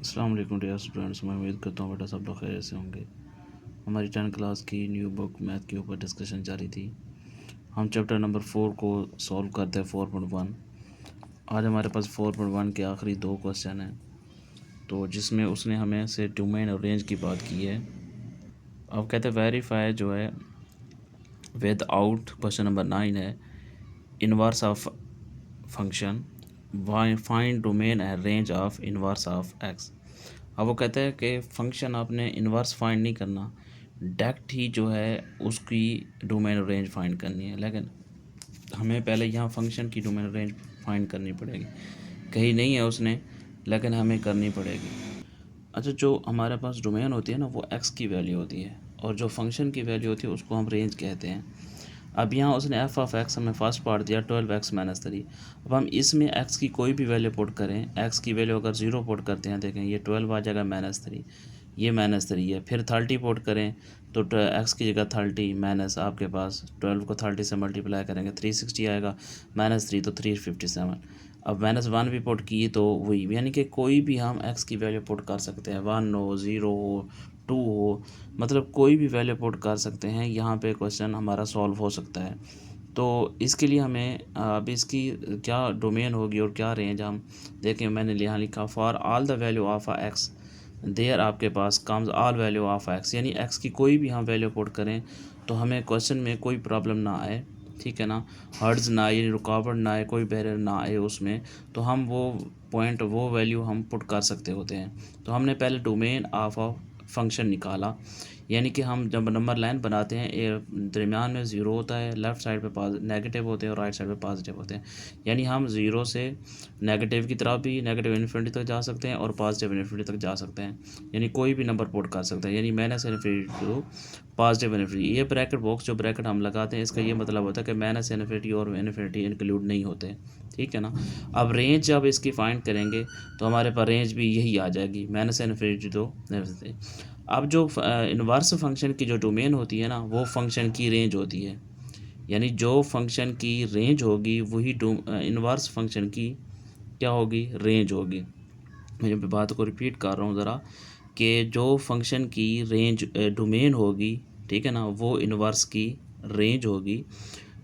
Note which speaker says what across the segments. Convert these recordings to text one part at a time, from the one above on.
Speaker 1: अस्सलाम वालेकुम dear students. मैं उम्मीद करता हूँ बेटा सब लोग खैरियत से होंगे। हमारी 10 क्लास की न्यू बुक मैथ के ऊपर डिस्कशन जारी थी। हम चैप्टर नंबर 4 को सॉल्व करते हैं 4.1। आज हमारे पास 4.1 के आखिरी 2 क्वेश्चन हैं, तो जिसमें उसने हमें से डोमेन और रेंज की बात की है। अब कहते हैं वेरीफाई जो है विद आउट, क्वेश्चन नंबर 9 है, inverse of function, find domain and range of inverse of x. अब वो कहते हैं कि फंक्शन आपने इन्वर्स फाइंड नहीं करना, डायरेक्ट ही जो है उसकी डोमेन रेंज फाइंड करनी है। लेकिन हमें पहले यहाँ फंक्शन की डोमेन रेंज फाइंड करनी पड़ेगी। कहीं नहीं है उसने, लेकिन हमें करनी पड़ेगी। अच्छा, जो हमारे पास डोमेन होती है ना, वो एक्स की वैल्यू होती है, और जो फंक्शन की वैल्यू होती है उसको हम रेंज कहते हैं। अब यहाँ उसने एफ ऑफ एक्स हमें फर्स्ट पार्ट दिया 12x-3। अब हम इसमें एक्स की कोई भी वैल्यू पुट करें, एक्स की वैल्यू अगर 0 पुट करते हैं, देखें ये 12 आ जाएगा -3, ये -3 है। फिर 30 पुट करें तो एक्स की जगह 30 माइनस आपके पास 12 को 30 से मल्टीप्लाई करेंगे 360 आएगा, -3 तो 357। अब -1 भी पुट की तो वही, यानी कि कोई भी हम एक्स की वैल्यू पुट कर सकते हैं, 1 हो, 0 हो, 2 हो, मतलब कोई भी वैल्यू पुट कर सकते हैं। यहाँ पे क्वेश्चन हमारा सॉल्व हो सकता है। तो इसके लिए हमें अब इसकी क्या डोमेन होगी और क्या रेंज, हम देखें। मैंने यहाँ लिखा for all the value of x there, आपके पास comes all value of x, यानी एक्स की कोई भी हम वैल्यू पुट करें तो हमें क्वेश्चन में कोई प्रॉब्लम ना आए, ठीक है ना, हर्ड्स ना आए, रुकावट ना आए, कोई बैरियर ना आए उसमें, तो हम वो पॉइंट, वो वैल्यू हम पुट कर सकते होते हैं। तो हमने पहले डोमेन ऑफ फंक्शन निकाला, यानी कि हम जब नंबर लाइन बनाते हैं दरमियान में 0 होता है, लेफ़्ट साइड पे नेगेटिव होते हैं और राइट साइड पे पॉजिटिव होते हैं। यानी हम 0 से नेगेटिव की तरफ भी, नेगेटिव इन्फिनिटी तक जा सकते हैं और पॉजिटिव इन्फिनिटी तक जा सकते हैं, यानी कोई भी नंबर पुट कर सकते हैं, यानी minus infinity to positive infinity. ये ब्रैकेट बॉक्स, जो ब्रैकेट हम लगाते हैं, इसका ये मतलब होता है कि माइनस इन्फिनिटी और इन्फिनिटी इंक्लूड नहीं होते, ठीक है ना। अब रेंज जब इसकी फाइंड करेंगे तो हमारे पास रेंज भी यही आ जाएगी, माइनस इन्फिनिटी तो इन्फिनिटी। अब जो इनवर्स फंक्शन की जो डोमेन होती है ना, वो फंक्शन की रेंज होती है, यानी जो फंक्शन की रेंज होगी वही इनवर्स फंक्शन की क्या होगी, रेंज होगी। मैं बात को रिपीट कर रहा हूँ ज़रा, कि जो फंक्शन की रेंज डोमेन होगी, ठीक है ना, वो इनवर्स की रेंज होगी।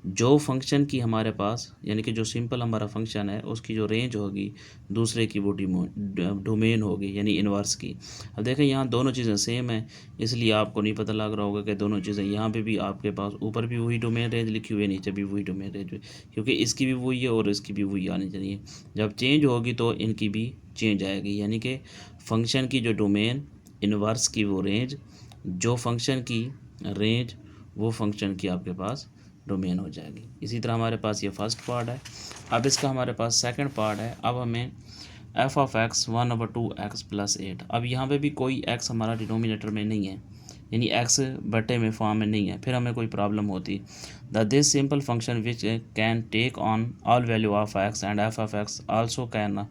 Speaker 1: जो फंक्शन की हमारे पास, यानी कि जो सिंपल हमारा फंक्शन है, उसकी जो रेंज होगी दूसरे की वो डोमेन होगी, यानी इनवर्स की। अब देखें यहाँ दोनों चीज़ें सेम है, इसलिए आपको नहीं पता लग रहा होगा कि दोनों चीज़ें, यहाँ पे भी आपके पास ऊपर भी वही डोमेन रेंज लिखी हुई है, नीचे भी वही डोमेन रेंज, क्योंकि इसकी भी वही है और इसकी भी वही आनी चाहिए। जब चेंज होगी तो इनकी भी चेंज आएगी, यानी कि फंक्शन की जो डोमेन, इनवर्स की वो रेंज, जो फंक्शन की रेंज, वो फंक्शन की आपके पास डोमेन हो जाएगी। इसी तरह हमारे पास ये फर्स्ट पार्ट है। अब इसका हमारे पास सेकंड पार्ट है। अब हमें एफ ऑफ एक्स 1/2x+8। अब यहाँ पे भी कोई एक्स हमारा डिनोमिनेटर में नहीं है, यानी एक्स बटे में फॉर्म में नहीं है, फिर हमें कोई प्रॉब्लम होती। The this simple function which can take on all value of x and f of x also can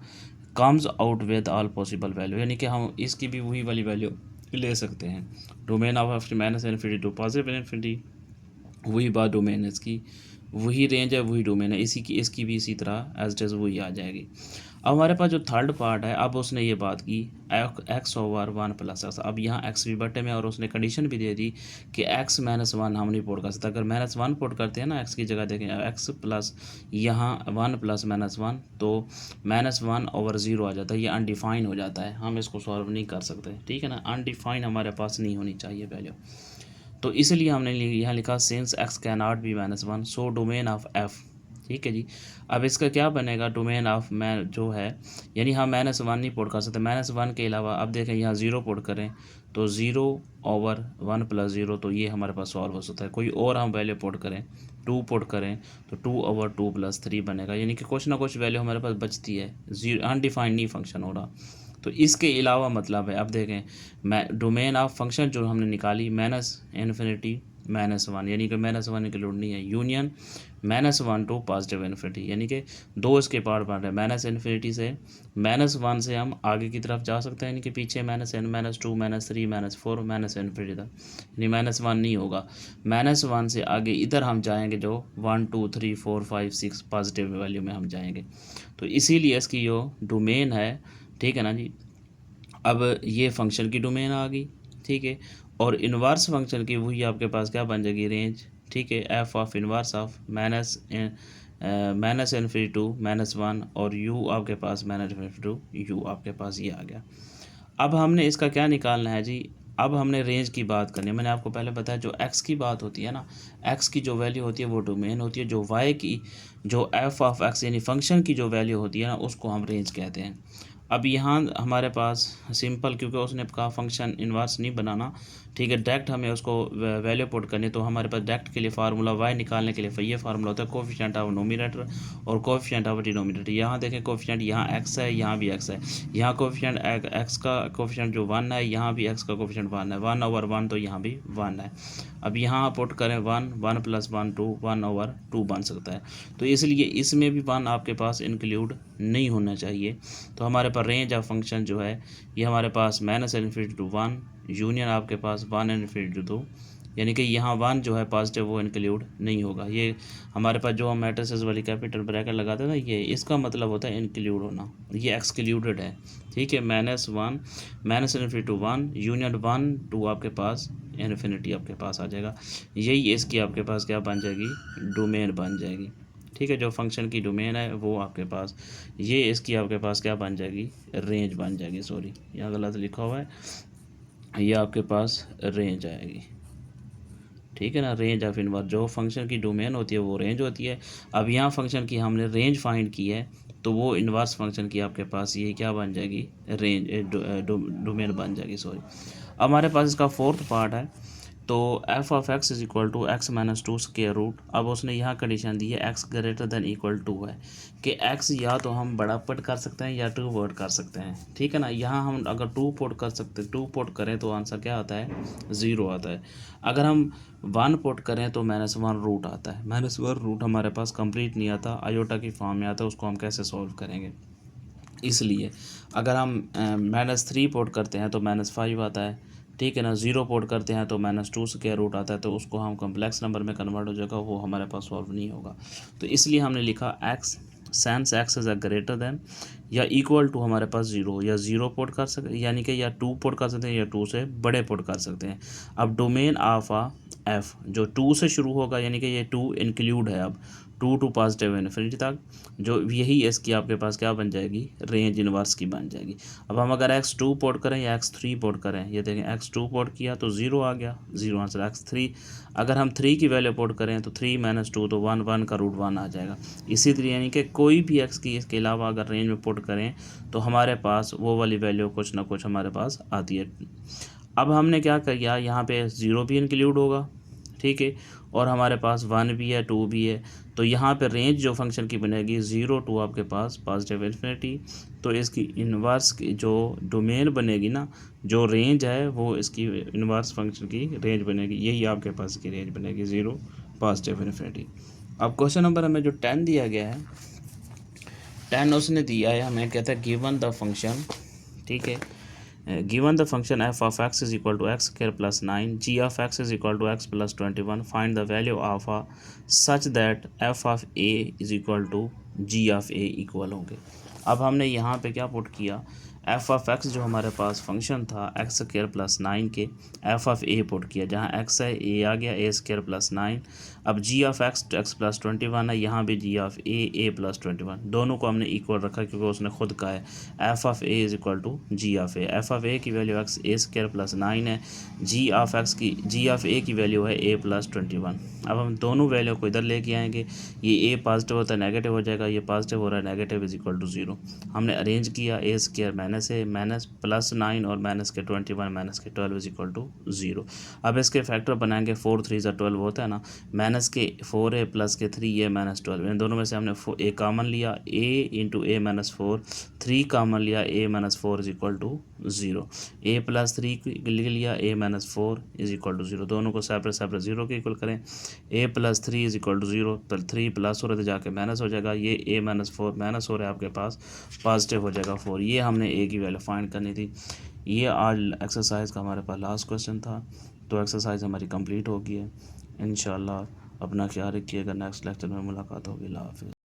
Speaker 1: comes out with all possible value, यानी कि हम इसकी भी वही वाली वैल्यू ले सकते हैं। Domain of x minus infinity to positive infinity, वही बात डोमेन है इसकी, वही रेंज है, वही डोमेन है, इसी की इसकी भी इसी तरह एज इट इज़ वही आ जाएगी। अब हमारे पास जो थर्ड पार्ट है, अब उसने ये बात की x/1+x। अब यहाँ x भी बटे में, और उसने कंडीशन भी दे दी कि x-1 हम नहीं पुट कर सकते। अगर -1 पुट करते हैं ना x की जगह, देखें x प्लस यहाँ 1 + -1 तो -1/0 आ जाता है, ये अनडिफाइन हो जाता है, हम इसको सॉल्व नहीं कर सकते, ठीक है ना। अनडिफाइन हमारे पास नहीं होनी चाहिए वैल्यू, तो इसलिए हमने यहाँ लिखा since x can not be -1 so domain of f, ठीक है जी। अब इसका क्या बनेगा, डोमेन ऑफ मैं जो है, यानी हम -1 नहीं पुट कर सकते, -1 के अलावा अब देखें यहाँ 0 पुट करें तो 0/1 + 0, तो ये हमारे पास सॉल्व हो सकता है। कोई और हम वैल्यू पुट करें, 2 पुट करें तो 2/2 + 3 बनेगा, यानी कि कुछ ना कुछ वैल्यू हमारे पास बचती है, जीरो अनडिफाइंड नहीं फंक्शन हो रहा। तो इसके अलावा मतलब है, अब देखें मैं डोमेन ऑफ फंक्शन जो हमने निकाली -∞ -1, यानी कि -1 इंक्लूड नहीं है, यूनियन -1 टू पॉजिटिव इन्फिनिटी, यानी कि दो इसके पार्ट पार्ट है। -∞ से -1 से हम आगे की तरफ जा सकते हैं, यानी कि पीछे -n -2 -3 -4 -∞ तक, यानी -1 नहीं होगा। -1 से आगे इधर हम जाएंगे, जो 1 2 3 4 5 6 पॉजिटिव वैल्यू में हम जाएंगे, तो इसीलिए इसकी जो डोमेन है, ठीक है ना जी। अब ये फंक्शन की डोमेन आ गई, ठीक है। और इन्वर्स फंक्शन की वही आपके पास क्या बन जाएगी, रेंज, ठीक है। F of inverse of minus infinity to -1 और यू आपके पास माइनस इन्फिनिटी टू यू आपके पास ये आ गया। अब हमने इसका क्या निकालना है जी, अब हमने रेंज की बात करनी है। मैंने आपको पहले बताया जो एक्स की बात होती है ना, एक्स की जो वैल्यू होती है वो डोमेन होती है, जो वाई की जो एफ ऑफ एक्स यानी फंक्शन की जो वैल्यू होती है ना उसको हम रेंज कहते हैं। अब यहाँ हमारे पास सिंपल, क्योंकि उसने कहा फंक्शन इन्वर्स नहीं बनाना, ठीक है, डायरेक्ट हमें उसको वैल्यू पुट करनी, तो हमारे पास डायरेक्ट के लिए फार्मूला वाई निकालने के लिए ये फार्मूला होता है कोफिशिएंट ऑफ नोमिनेटर और कोफिशिएंट ऑफ डिनोमिनेटर। यहाँ देखें कोफिशिएंट यहाँ एक्स है, यहाँ भी एक्स है, यहाँ कोफिशिएंट एक्स का कोफिशिएंट जो 1 है, यहाँ भी एक्स का कोफिशिएंट 1 है, 1/1 तो यहाँ भी 1 है। अब यहाँ पुट करें 1 + 1 2 1/2 बन सकता है, तो इसलिए इसमें भी 1 आपके पास इंक्लूड नहीं होना चाहिए। तो हमारे पास रेंज ऑफ फंक्शन जो है ये हमारे पास -∞ to 1 यूनियन आपके पास 1 to 2, यानी कि यहाँ 1 जो है पॉजिटिव वो इंक्लूड नहीं होगा। ये हमारे पास जो हम मैट्रिसेस वाली कैपिटल ब्रैकेट लगाते हैं ना, ये इसका मतलब होता है इंक्लूड होना, ये एक्सक्लूडेड है, ठीक है। -1 to 1 यूनियन 1 2 आपके पास इन्फिनिटी आपके पास आ जाएगा। यही इसकी आपके पास क्या बन जाएगी, डोमेन बन जाएगी, ठीक है। जो फंक्शन की डोमेन है वो आपके पास, ये इसकी आपके पास क्या बन जाएगी, रेंज बन जाएगी। सॉरी यहाँ गलत लिखा हुआ है, ये आपके पास रेंज आएगी, ठीक है ना। रेंज ऑफ इन्वर्स, जो फंक्शन की डोमेन होती है वो रेंज होती है। अब यहाँ फंक्शन की हमने रेंज फाइंड की है, तो वो इन्वर्स फंक्शन की आपके पास ये क्या बन जाएगी, रेंज डोमेन बन जाएगी। सॉरी, अब हमारे पास इसका फोर्थ पार्ट है, तो f of x is equal to x minus 2 square root. अब उसने यहाँ कंडीशन दी है x greater than equal to है, कि एक्स या तो हम बड़ा पुट कर सकते हैं या 2 पुट कर सकते हैं, ठीक है ना। यहाँ हम अगर 2 पुट कर सकते 2 पुट करें तो आंसर क्या आता है, 0 आता है। अगर हम 1 पुट करें तो -1 रूट आता है। -1 रूट हमारे पास कंप्लीट नहीं आता, आयोटा की फॉर्म में आता है, उसको हम कैसे सॉल्व करेंगे। इसलिए अगर हम -3 पुट करते हैं तो -5 आता है, ठीक है ना। 0 पुट करते हैं तो -2 स्क्वायर रूट आता है, तो उसको हम कम्प्लेक्स नंबर में कन्वर्ट हो जाएगा, वो हमारे पास सॉल्व नहीं होगा। तो इसलिए हमने लिखा x sense x is a greater than या इक्वल टू हमारे पास 0, या 0 पुट कर सकते यानी कि या 2 पुट कर सकते हैं या 2 से बड़े पुट कर सकते हैं। अब डोमेन ऑफ आ एफ जो 2 से शुरू होगा, यानी कि ये 2 इंक्लूड है, अब 2 to पॉजिटिव इन्फिनिटी तक, जो यही इसकी आपके पास क्या बन जाएगी, रेंज इनवर्स की बन जाएगी। अब हम अगर x2 पोर्ट करें या x3 पोर्ट करें, ये देखें x2 पोर्ट किया तो 0 आ गया, 0 आंसर। x3 अगर हम 3 की वैल्यू पोर्ट करें तो 3 - 2 तो 1 1 का रूट 1 आ जाएगा। इसी तरह यानी कि कोई भी x की इसके अलावा अगर रेंज में पोर्ट करें तो हमारे पास वो वाली वैल्यू कुछ ना कुछ हमारे पास आती है। अब हमने क्या किया, यहाँ पे 0 भी इंक्लूड होगा, ठीक है, और हमारे पास 1 भी है 2 भी है, तो यहाँ पे रेंज जो फंक्शन की बनेगी 0 to आपके पास पॉजिटिव इन्फिनिटी। तो इसकी इन्वर्स की जो डोमेन बनेगी ना, जो रेंज है वो इसकी इन्वर्स फंक्शन की रेंज बनेगी, यही आपके पास की रेंज बनेगी 0 पॉजिटिव इन्फिनिटी। अब क्वेश्चन नंबर हमें जो 10 दिया गया है, 10 उसने दिया है हमें, कहता है गिवन द फंक्शन, ठीक है, given the function f of x is equal to x square plus 9, g of x is equal to x plus 21, find the value of a such that f of a is equal to g of a equal होंगे। अब हमने यहाँ पे क्या put किया, F of x जो हमारे पास function था एक्स स्क्वायर प्लस 9 के एफ ऑफ ए पुट किया, जहाँ एक्स है ए आ गया, ए स्क्वायर प्लस 9। अब जी ऑफ एक्स तो एक्स प्लस 21 है, यहाँ भी जी ऑफ ए प्लस 21, दोनों को हमने इक्वल रखा क्योंकि उसने खुद कहा है f of a is equal to g of a. F of a की value x a square plus 9 है, जी ऑफ ए की वैल्यू है ए प्लस 21। अब हम दोनों वैल्यू को इधर लेके आएंगे, ये ए पॉजिटिव होता है नेगेटिव हो जाएगा, ये पॉजिटिव हो रहा है नेगेटिव इज इक्वल टू 0। हमने अरेंज किया ए स्क्वायर माइनस ए माइनस प्लस 9 और माइनस के 21 माइनस के 12 इज इक्वल टू 0। अब इसके फैक्टर बनाएंगे, 4 3 12 होता है ना, माइनस के 4a प्लस के 3a माइनस 12, इन दोनों में से हमने ए कामन लिया, a into a minus 4, 3 common लिया, a minus 4 is equal to 0, a plus 3 लिया, a minus 4 is equal to 0, दोनों को सेपरेट सेपरेट 0 के इक्वल करें, a plus 3 is equal to 0, तो 3 प्लस हो रहा है जाके माइनस हो जाएगा, ये a माइनस 4 माइनस हो रहा है आपके पास पॉजिटिव हो जाएगा 4। ये हमने a की वैल्यू फाइंड करनी थी। ये आज एक्सरसाइज का हमारे पास लास्ट क्वेश्चन था, तो एक्सरसाइज हमारी कंप्लीट हो गई है। इंशाल्लाह अपना ख्याल रखिएगा, नेक्स्ट लेक्चर में मुलाकात होगी। अल्लाह हाफ़िज़।